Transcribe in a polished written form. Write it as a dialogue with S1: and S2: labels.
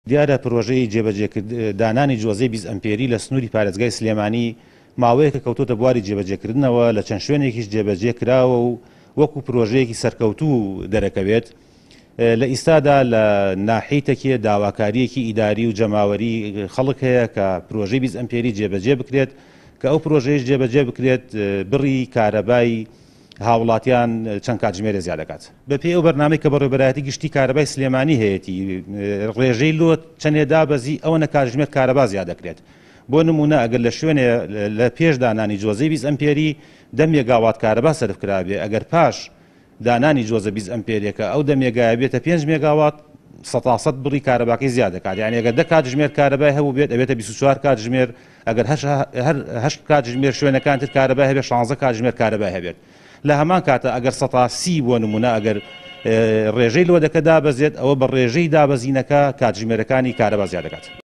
S1: دیارە پرۆژەی جێبەجێدانانی جۆزەی 20 ئەمپێری لە سنووری پارێزگای سلێمانی ماوەیەکە کەوتۆتە بواری جێبەجێکردنەوە لە چەند شوێنێکیش جێبەجێ کراوە و وەکو پرۆژەیەکی سەرکەوتوو دەرەکەوێت. لە ئیستادا لە ناحیتەکێ داواکاریەکی ئیداری و جەماوەری خەڵک هەیە کە پرۆژەی 20 ئەمپێری جێبەجێ بکرێت کە ئەو پرۆژەیەش جێبەجێ بکرێت بڕی کارەبای هاوڵاتیان چەند کاتژمێرە زیاد دەکات. بەپێی ئەو بەرنامەی کە بەڕێوەبەرایەتی گشتی کارەبای سلێمانی هەیەی ڕێژەی لۆ چەندێ دابەزی ئەوەنە کاتژمێر کارەبا زیاد دەکرێت. بۆ نمونە ئەگەر لە شوێنێ لە پێش دانانی جۆزەی 20 ئەمپێری 10 مێگاوات کارەبا سەرف کرابێ، ئەگەر پاش دانانی جۆزە 20 ئەمپێرێکە ئەو 10 مێگایە بێتە 5 مێگاوات 100% بڕی کارەباکەی زیاد دەکات. یعنی ئەگەر 10 کاتژمێر کارەبای هەبوو بێت ئەبێتە 24 کاتژمێر، ئەگەر 8 کاتژمێر شوێنەکان تر کارەبای هەبێت 16 کاتژمێر کارەبای هەبێت. لە هەمان کاتە ئەگەر 130 بۆ نمونە ئەگەر ڕێژەی لۆ دەکە دابەزێت ئەوە بە ڕێژەی دابەزینەکە کاتژمێرەکانی کارەبا زیاد دەکات.